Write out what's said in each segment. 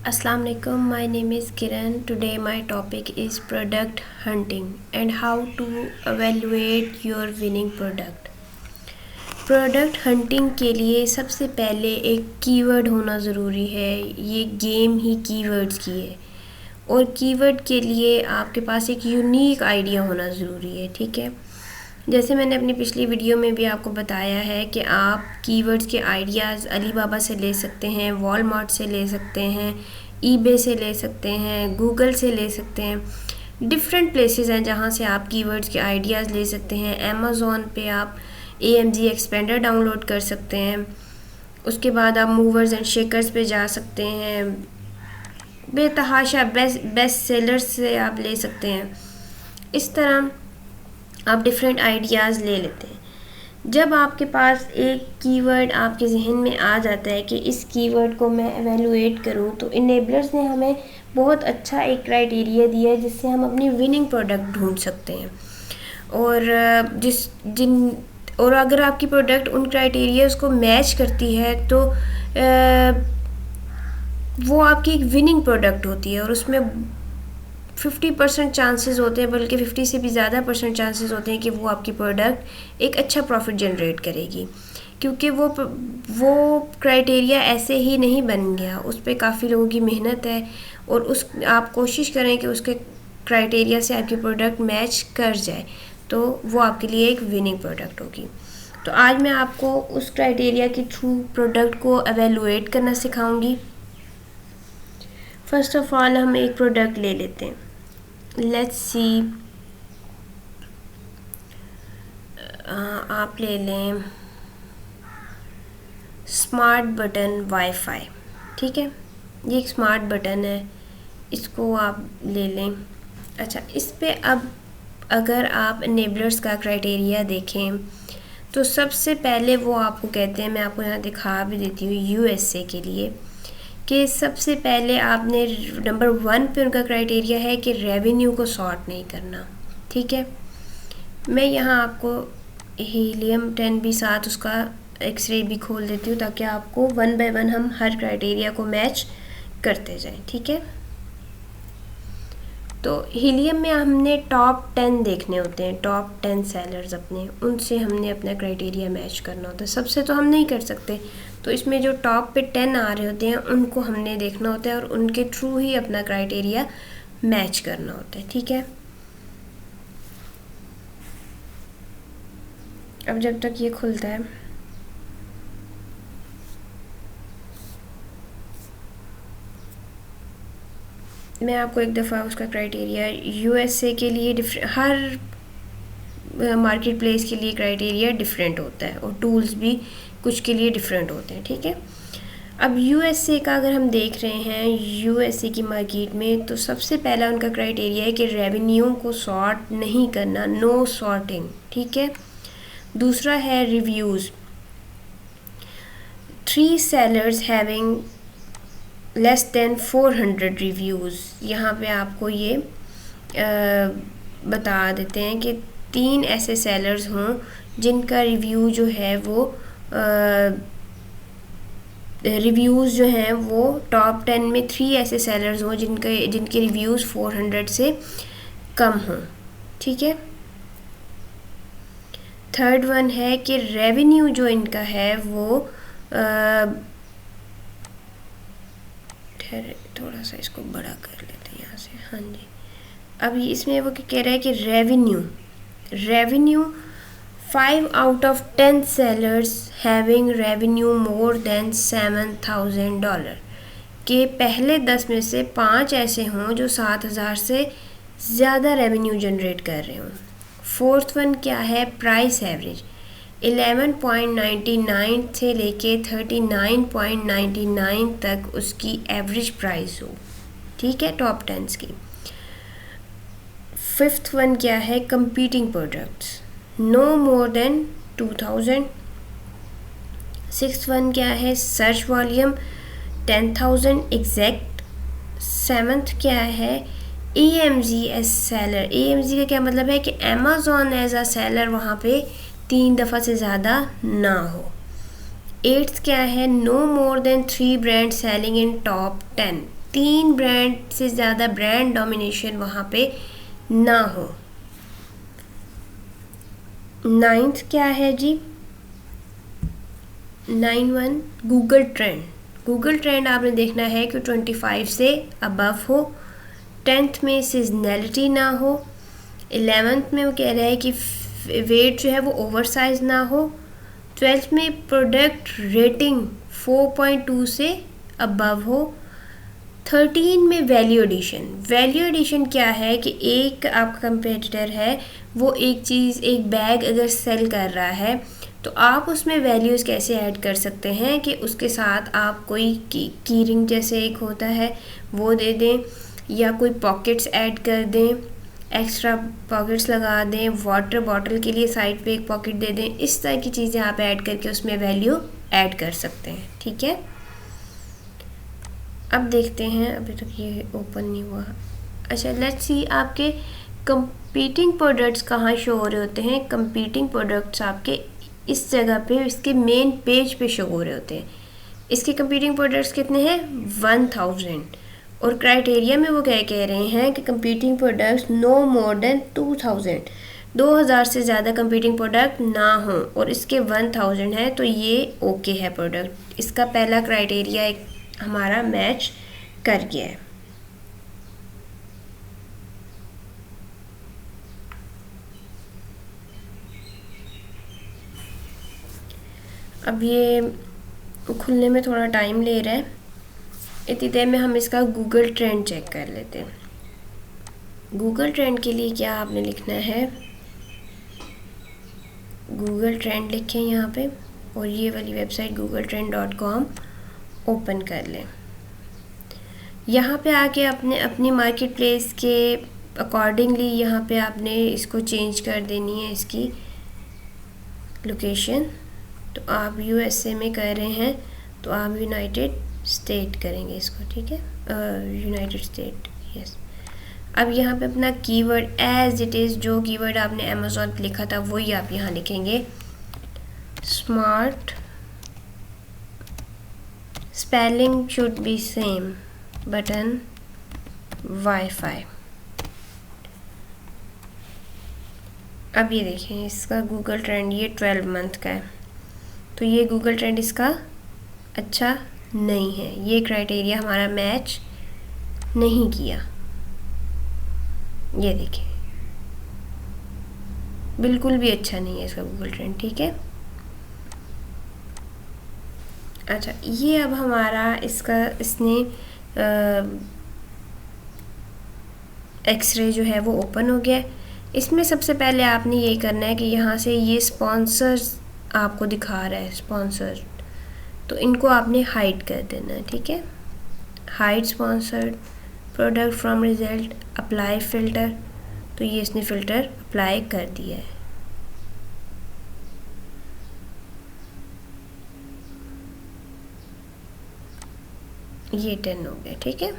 Assalamu alaikum. My name is Kiran. Today my topic is product hunting and how to evaluate your winning product. Product hunting के लिए सबसे पहले एक keyword होना ज़रूरी है. ये गेम ही कीवर्ड्स की है और कीवर्ड के लिए आपके पास एक यूनिक आइडिया होना ज़रूरी है. ठीक है, जैसे मैंने अपनी पिछली वीडियो में भी आपको बताया है कि आप कीवर्ड्स के आइडियाज़ अलीबाबा से ले सकते हैं, वॉलमार्ट से ले सकते हैं, ईबे से ले सकते हैं, गूगल से ले सकते हैं. डिफरेंट प्लेसेस हैं जहाँ से आप कीवर्ड्स के आइडियाज़ ले सकते हैं. अमेज़ॉन पे आप AMG एक्सपेंडर डाउनलोड कर सकते हैं. उसके बाद आप मूवर्स एंड शेकर्स पे जा सकते हैं. बेतहाशा बेस्ट सेलर्स से आप ले सकते हैं. इस तरह आप डिफरेंट आइडियाज़ ले लेते हैं. जब आपके पास एक कीवर्ड आपके जहन में आ जाता है कि इस कीवर्ड को मैं एवेलुएट करूं, तो इनेबलर्स ने हमें बहुत अच्छा एक क्राइटेरिया दिया है जिससे हम अपनी विनिंग प्रोडक्ट ढूंढ सकते हैं. और अगर आपकी प्रोडक्ट उन क्राइटेरियाज़ को मैच करती है तो वो आपकी एक विनिंग प्रोडक्ट होती है और उसमें 50% चांसेस होते हैं, बल्कि 50 से भी ज़्यादा % चांसेस होते हैं कि वो आपकी प्रोडक्ट एक अच्छा प्रॉफिट जनरेट करेगी, क्योंकि वो क्राइटेरिया ऐसे ही नहीं बन गया. उस पर काफ़ी लोगों की मेहनत है और आप कोशिश करें कि उसके क्राइटेरिया से आपकी प्रोडक्ट मैच कर जाए, तो वो आपके लिए एक विनिंग प्रोडक्ट होगी. तो आज मैं आपको उस क्राइटेरिया के थ्रू प्रोडक्ट को एवेलुएट करना सिखाऊंगी. फर्स्ट ऑफ ऑल हम एक प्रोडक्ट ले लेते हैं. लेट्स सी, आप ले लें स्मार्ट बटन वाईफाई. ठीक है, ये एक स्मार्ट बटन है, इसको आप ले लें. अच्छा, इस पे अब अगर आप इनेबलर्स का क्राइटेरिया देखें तो सबसे पहले वो आपको कहते हैं, मैं आपको यहाँ दिखा भी देती हूँ USA के लिए, कि सबसे पहले आपने नंबर 1 पे उनका क्राइटेरिया है कि रेवेन्यू को सॉर्ट नहीं करना. ठीक है, मैं यहाँ आपको हीलियम 10 भी साथ उसका एक्सरे भी खोल देती हूँ ताकि आपको 1 बाय 1 हम हर क्राइटेरिया को मैच करते जाएं. ठीक है, तो हीलियम में हमने टॉप 10 देखने होते हैं, टॉप 10 सेलर्स अपने, उनसे हमने अपना क्राइटेरिया मैच करना होता है. सबसे तो हम नहीं कर सकते, तो इसमें जो टॉप पे 10 आ रहे होते हैं उनको हमने देखना होता है और उनके थ्रू ही अपना क्राइटेरिया मैच करना होता है. ठीक है, अब जब तक ये खुलता है, मैं आपको एक दफ़ा उसका क्राइटेरिया USA के लिए हर मार्केट प्लेस के लिए क्राइटेरिया डिफरेंट होता है और टूल्स भी कुछ के लिए डिफरेंट होते हैं. ठीक है, अब USA का अगर हम देख रहे हैं USA की मार्केट में, तो सबसे पहला उनका क्राइटेरिया है कि रेवेन्यू को सॉर्ट नहीं करना, नो सॉर्टिंग. ठीक है, दूसरा है reviews. 3 sellers having less than 400 reviews. यहाँ पे आपको ये बता देते हैं कि 3 ऐसे सेलर्स हों जिनका रिव्यू जो है वो रिव्यूज़ जो हैं वो टॉप 10 में 3 ऐसे सेलर्स हों जिनके रिव्यूज़ 400 से कम हों. ठीक है, थर्ड वन है कि रेवेन्यू जो इनका है वो थोड़ा सा इसको बड़ा कर लेते हैं यहाँ से. हाँ जी, अब इसमें वो कह रहा है कि revenue 5 out of 10 sellers having revenue more than $7,000 के पहले 10 में से 5 ऐसे हों जो 7,000 से ज़्यादा रेवेन्यू जनरेट कर रहे हों. फोर्थ वन क्या है, प्राइस एवरेज 11.99 से लेके 39.99 तक उसकी एवरेज प्राइस हो. ठीक है, टॉप 10 की. फिफ्थ वन क्या है, competing products no more than 2000. Sixth one क्या है, सर्च वॉल्यूम 10,000 एग्जैक्ट. सेवन्थ क्या है, AMG एज सेलर. AMG का क्या मतलब है कि अमेज़ॉन एज अ सेलर वहाँ पे 3 दफ़ा से ज़्यादा ना हो. एट्थ क्या है, no more than 3 brand selling in top 10. 3 brand से ज़्यादा ब्रांड डोमिनेशन वहाँ पे ना हो। 9th क्या है जी? 9(1) गूगल ट्रेंड। गूगल ट्रेंड आपने देखना है कि 25 से अबव हो। 10th में सीजनैलिटी ना हो। 11th में वो कह रहा है कि वेट जो है वो ओवर साइज ना हो। 12th में प्रोडक्ट रेटिंग 4.2 से अबव हो। 13 में वैल्यू एडिशन। वैल्यू एडिशन क्या है कि एक आपका कंपेटिटर है, वो एक चीज़, एक बैग अगर सेल कर रहा है तो आप उसमें वैल्यूज़ कैसे ऐड कर सकते हैं कि उसके साथ आप कोई की रिंग जैसे एक होता है वो दे दें, या कोई पॉकेट्स ऐड कर दें, एक्स्ट्रा पॉकेट्स लगा दें, वाटर बॉटल के लिए साइड पे एक पॉकेट दे दें। इस तरह की चीज़ें आप ऐड करके उसमें वैल्यू ऐड कर सकते हैं। ठीक है, अब देखते हैं, अभी तक ये ओपन नहीं हुआ। अच्छा, लेट्स सी आपके कंपीटिंग प्रोडक्ट्स कहाँ शो हो रहे होते हैं। कंपीटिंग प्रोडक्ट्स आपके इस जगह पे, इसके मेन पेज पे शो हो रहे होते हैं। इसके कंपीटिंग प्रोडक्ट्स कितने हैं? 1000। और क्राइटेरिया में वो क्या कह रहे हैं कि competing products no more than 2000 से ज़्यादा कंपीटिंग प्रोडक्ट ना हो, और इसके 1000 है तो ये ओके है प्रोडक्ट। इसका पहला क्राइटेरिया एक हमारा मैच कर गया है। अब ये खुलने में थोड़ा टाइम ले रहा है, इतनी देर में हम इसका गूगल ट्रेंड चेक कर लेते हैं। गूगल ट्रेंड के लिए क्या आपने लिखना है, गूगल ट्रेंड लिखें यहाँ पे, और ये वाली वेबसाइट googletrend.com ओपन कर लें। यहाँ पे आके अपनी मार्केट प्लेस के अकॉर्डिंगली यहाँ पे आपने इसको चेंज कर देनी है, इसकी लोकेशन। तो आप USA में कर रहे हैं तो आप यूनाइटेड स्टेट करेंगे इसको, ठीक है, यूनाइटेड स्टेट, यस। अब यहाँ पे अपना कीवर्ड एज इट इज़, जो कीवर्ड आपने अमेज़ॉन पे लिखा था वही आप यहाँ लिखेंगे। Smart spelling should be same, button, wifi. अब ये देखें, इसका गूगल ट्रेंड ये 12 मंथ का है, तो ये गूगल ट्रेंड इसका अच्छा नहीं है, ये क्राइटेरिया हमारा मैच नहीं किया। ये देखें, बिल्कुल भी अच्छा नहीं है इसका गूगल ट्रेंड, ठीक है। अच्छा, ये अब हमारा इसने एक्सरे जो है वो ओपन हो गया। इसमें सबसे पहले आपने ये करना है कि यहाँ से ये स्पॉन्सर्स आपको दिखा रहा है, स्पॉन्सर, तो इनको आपने हाइड कर देना है, ठीक है। Hide sponsored product from result, apply filter, तो ये इसने फ़िल्टर अप्लाई कर दिया है। ये 10 हो गया, ठीक है।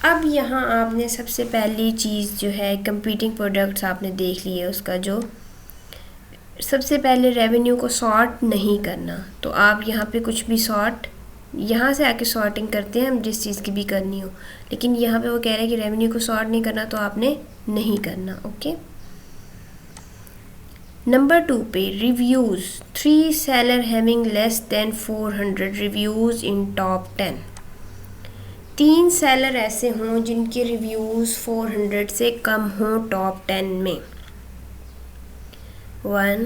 अब यहाँ आपने सबसे पहली चीज़ जो है, कंपीटिंग प्रोडक्ट्स आपने देख लिए, उसका जो सबसे पहले रेवेन्यू को सॉर्ट नहीं करना, तो आप यहाँ पे कुछ भी सॉर्ट, यहाँ से आके सॉर्टिंग करते हैं हम जिस चीज़ की भी करनी हो, लेकिन यहाँ पे वो कह रहे हैं कि रेवेन्यू को सॉर्ट नहीं करना, तो आपने नहीं करना, ओके। नंबर 2 पे reviews, 3 seller having less than 400 reviews in top 10। 3 seller ऐसे हों जिनके रिव्यूज़ 400 से कम हों टॉप 10 में। 1,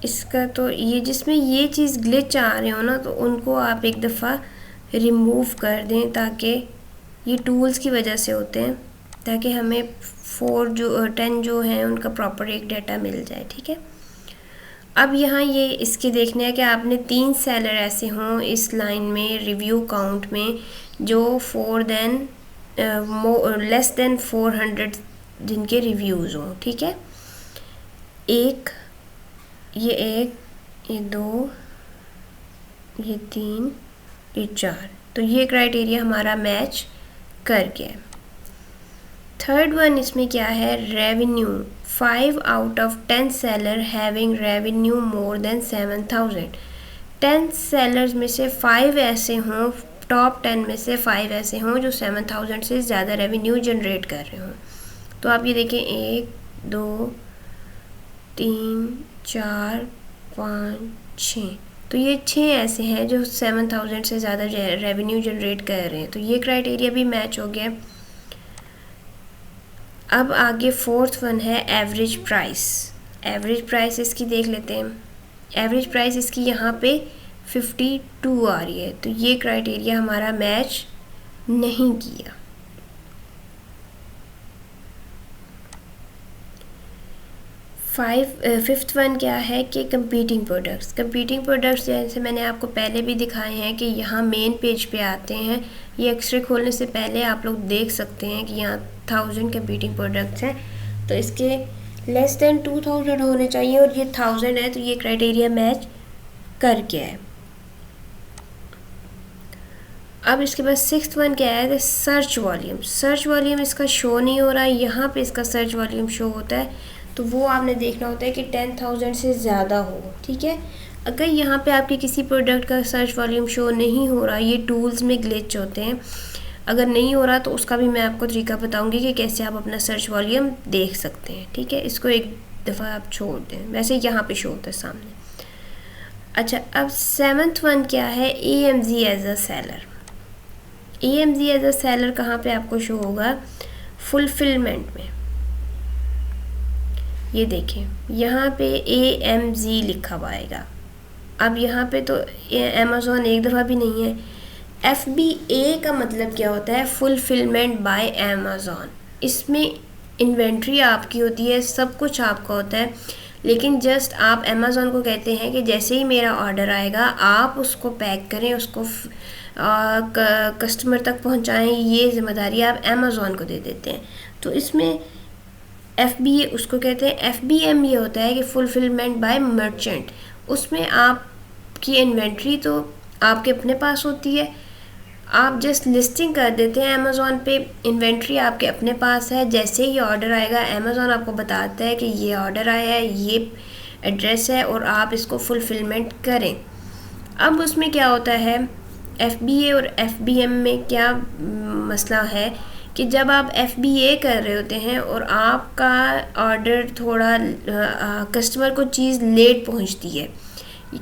इसका तो ये जिसमें ये चीज़ ग्लिच आ रहे हो ना, तो उनको आप एक दफ़ा रिमूव कर दें, ताकि ये टूल्स की वजह से होते हैं, ताकि हमें 10 जो हैं उनका प्रॉपर एक डाटा मिल जाए, ठीक है। अब यहाँ ये इसके देखने है कि आपने 3 सेलर ऐसे हों इस लाइन में रिव्यू काउंट में जो लेस देन 400 जिनके रिव्यूज़ हों, ठीक है। ये 2, ये 3, ये 4, तो ये क्राइटेरिया हमारा मैच कर गया। थर्ड वन इसमें क्या है, revenue, 5 out of 10 seller having revenue more than 7000। 10 sellers में से 5 ऐसे हों टॉप 10 में से 5 ऐसे हों जो 7,000 से ज़्यादा रेवेन्यू जनरेट कर रहे हों। तो आप ये देखें 1 2 3 4 5 6, तो ये 6 ऐसे हैं जो 7,000 से ज़्यादा रेवेन्यू जनरेट कर रहे हैं, तो ये क्राइटेरिया भी मैच हो गया। अब आगे फोर्थ वन है एवरेज प्राइस। एवरेज प्राइस इसकी देख लेते हैं। एवरेज प्राइस इसकी यहाँ पे 52 आ रही है, तो ये क्राइटेरिया हमारा मैच नहीं किया। फिफ्थ वन क्या है कि कंपीटिंग प्रोडक्ट्स। कंपीटिंग प्रोडक्ट्स जैसे मैंने आपको पहले भी दिखाए हैं कि यहाँ मेन पेज पे आते हैं। ये एक्सरे खोलने से पहले आप लोग देख सकते हैं कि यहाँ 1000 कंपीटिंग प्रोडक्ट्स हैं, तो इसके लेस देन 2000 होने चाहिए और ये 1000 है, तो ये क्राइटेरिया मैच कर गया है। अब इसके बाद सिक्स्थ वन क्या है, सर्च वॉल्यूम। सर्च वॉल्यूम इसका शो नहीं हो रहा है, यहाँ पे इसका सर्च वॉल्यूम शो होता है, तो वो आपने देखना होता है कि 10,000 से ज़्यादा हो। ठीक है, अगर यहाँ पे आपके किसी प्रोडक्ट का सर्च वॉल्यूम शो नहीं हो रहा, ये टूल्स में ग्लिच होते हैं, अगर नहीं हो रहा तो उसका भी मैं आपको तरीका बताऊंगी कि कैसे आप अपना सर्च वॉल्यूम देख सकते हैं। ठीक है, इसको एक दफ़ा आप छोड़ दें, वैसे यहाँ पे शो होता है सामने। अच्छा, अब सेवन्थ वन क्या है, AMZ as a seller. AMZ as a seller कहाँ पे आपको शो होगा, फुलफिलमेंट में। ये देखें यहाँ पे AMZ लिखा हुआ आएगा। अब यहाँ पे तो अमेज़ॉन एक दफ़ा भी नहीं है। FBA का मतलब क्या होता है, फुलफिलमेंट बाय अमेज़ॉन। इसमें इन्वेंट्री आपकी होती है, सब कुछ आपका होता है, लेकिन जस्ट आप अमेज़ॉन को कहते हैं कि जैसे ही मेरा ऑर्डर आएगा आप उसको पैक करें, उसको कस्टमर तक पहुंचाएं, ये जिम्मेदारी आप अमेज़ॉन को दे देते हैं। तो इसमें FBA उसको कहते हैं। FBM ये होता है कि फुलफिलमेंट बाय मर्चेंट। उसमें आपकी इन्वेंट्री तो आपके अपने पास होती है, आप जस्ट लिस्टिंग कर देते हैं अमेज़ॉन पे, इन्वेंट्री आपके अपने पास है। जैसे ही ऑर्डर आएगा अमेज़ॉन आपको बताता है कि ये ऑर्डर आया है, ये एड्रेस है और आप इसको फुलफिलमेंट करें। अब उसमें क्या होता है, FBA और FBM में क्या मसला है कि जब आप FBA कर रहे होते हैं और आपका ऑर्डर थोड़ा कस्टमर को चीज़ लेट पहुंचती है,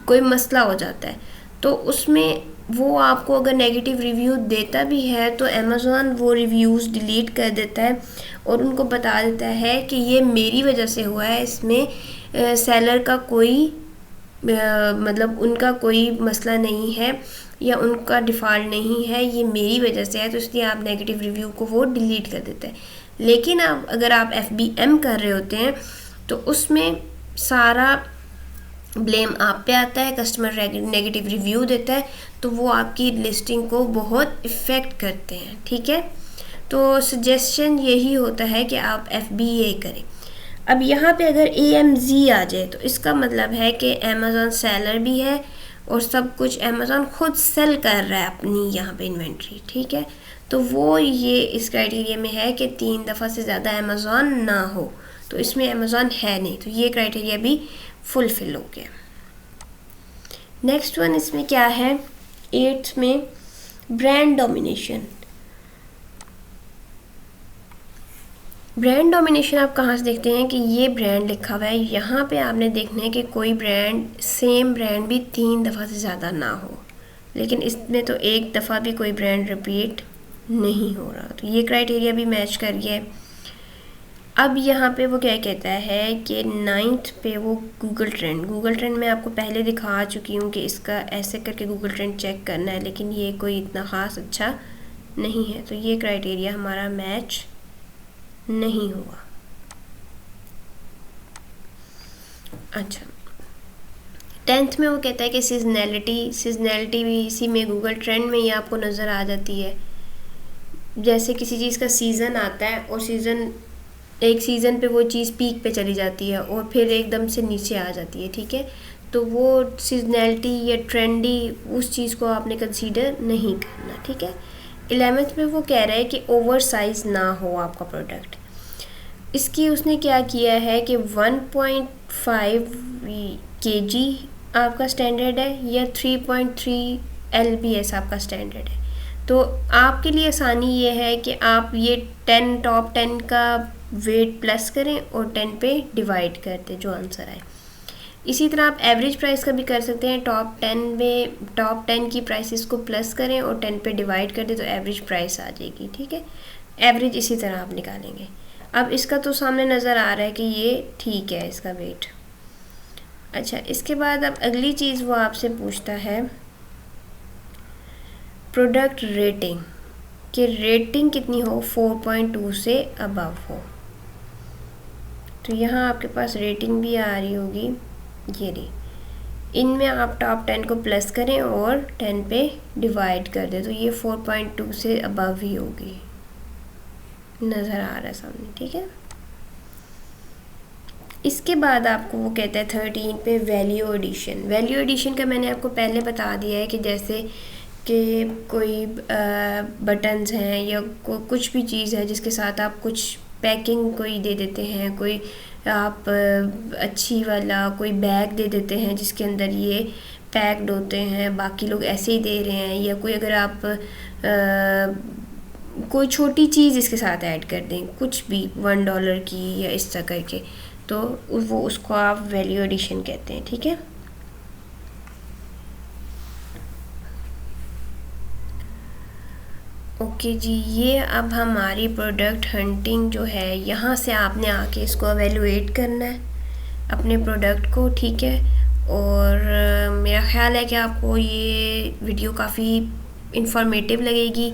कोई मसला हो जाता है, तो उसमें वो आपको अगर नेगेटिव रिव्यू देता भी है तो अमेज़ॉन वो रिव्यूज़ डिलीट कर देता है और उनको बता देता है कि ये मेरी वजह से हुआ है, इसमें सेलर का कोई मतलब उनका कोई मसला नहीं है या उनका डिफ़ॉल्ट नहीं है, ये मेरी वजह से है, तो इसलिए आप नेगेटिव रिव्यू को वो डिलीट कर देते हैं। लेकिन आप अगर आप FBM कर रहे होते हैं तो उसमें सारा ब्लेम आप पे आता है, कस्टमर नेगेटिव रिव्यू देता है, तो वो आपकी लिस्टिंग को बहुत इफ़ेक्ट करते हैं। ठीक है, तो सजेशन यही होता है कि आप FBA करें। अब यहाँ पे अगर AMZ आ जाए तो इसका मतलब है कि अमेज़ॉन सेलर भी है और सब कुछ अमेज़ॉन खुद सेल कर रहा है अपनी यहाँ पे इन्वेंट्री। ठीक है, तो वो ये इस क्राइटेरिया में है कि 3 दफ़ा से ज़्यादा अमेज़ॉन ना हो, तो इसमें अमेज़ॉन है नहीं, तो ये क्राइटेरिया भी फुलफिल हो गया। नेक्स्ट वन इसमें क्या है, 8th में ब्रांड डोमिनेशन। ब्रांड डोमिनेशन आप कहाँ से देखते हैं कि ये ब्रांड लिखा हुआ है, यहाँ पे आपने देखना है कि कोई ब्रांड सेम ब्रांड भी 3 दफ़ा से ज़्यादा ना हो, लेकिन इसमें तो एक दफ़ा भी कोई ब्रांड रिपीट नहीं हो रहा, तो ये क्राइटेरिया भी मैच कर गया है। अब यहाँ पे वो क्या कहता है कि 9th पे वो गूगल ट्रेंड मैं आपको पहले दिखा चुकी हूँ कि इसका ऐसे करके गूगल ट्रेंड चेक करना है, लेकिन ये कोई इतना ख़ास अच्छा नहीं है, तो ये क्राइटेरिया हमारा मैच नहीं हुआ। अच्छा, 10th में वो कहता है कि सीजनैलिटी भी इसी में गूगल ट्रेंड में ही आपको नज़र आ जाती है। जैसे किसी चीज़ का सीज़न आता है और एक सीज़न पे वो चीज़ पीक पे चली जाती है और फिर एकदम से नीचे आ जाती है। ठीक है, तो वो सीजनैलिटी या ट्रेंडी उस चीज़ को आपने कंसीडर नहीं करना। ठीक है, 11th में वो कह रहा है कि ओवर साइज़ ना हो आपका प्रोडक्ट। इसकी उसने क्या किया है कि 1.5 kg आपका स्टैंडर्ड है या 3.3 lbs आपका स्टैंडर्ड है। तो आपके लिए आसानी ये है कि आप ये टॉप 10 का वेट प्लस करें और 10 पे डिवाइड कर दें जो आंसर आए। इसी तरह आप एवरेज प्राइस का भी कर सकते हैं। टॉप 10 की प्राइसेस को प्लस करें और 10 पे डिवाइड कर दें तो एवरेज प्राइस आ जाएगी। ठीक है, एवरेज इसी तरह आप निकालेंगे। अब इसका तो सामने नज़र आ रहा है कि ये ठीक है इसका वेट। अच्छा, इसके बाद अब अगली चीज़ वो आपसे पूछता है प्रोडक्ट रेटिंग, कि रेटिंग कितनी हो, 4.2 से अबव हो। तो यहाँ आपके पास रेटिंग भी आ रही होगी, ये रही। इनमें आप टॉप 10 को प्लस करें और 10 पे डिवाइड कर दें तो ये 4.2 से अबव ही होगी, नज़र आ रहा है सामने। ठीक है, इसके बाद आपको वो कहता है 13 पे वैल्यू एडिशन। वैल्यू एडिशन का मैंने आपको पहले बता दिया है कि जैसे कि कोई बटन्स हैं या कुछ भी चीज़ है जिसके साथ आप कुछ पैकिंग कोई दे देते हैं, कोई आप अच्छी वाला कोई बैग दे देते हैं जिसके अंदर ये पैक्ड होते हैं, बाकी लोग ऐसे ही दे रहे हैं, या कोई अगर आप कोई छोटी चीज़ इसके साथ ऐड कर दें, कुछ भी $1 की या इस तरह करके, तो वो उसको आप वैल्यू एडिशन कहते हैं। ठीक है, ओके जी, ये अब हमारी प्रोडक्ट हंटिंग जो है, यहाँ से आपने आके इसको एवेलुएट करना है अपने प्रोडक्ट को। ठीक है, और मेरा ख़्याल है कि आपको ये वीडियो काफ़ी इंफॉर्मेटिव लगेगी।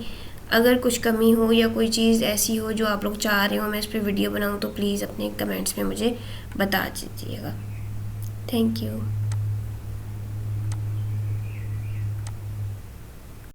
अगर कुछ कमी हो या कोई चीज़ ऐसी हो जो आप लोग चाह रहे हो मैं इस पर वीडियो बनाऊँ तो प्लीज़ अपने कमेंट्स में मुझे बता दीजिएगा। Thank you.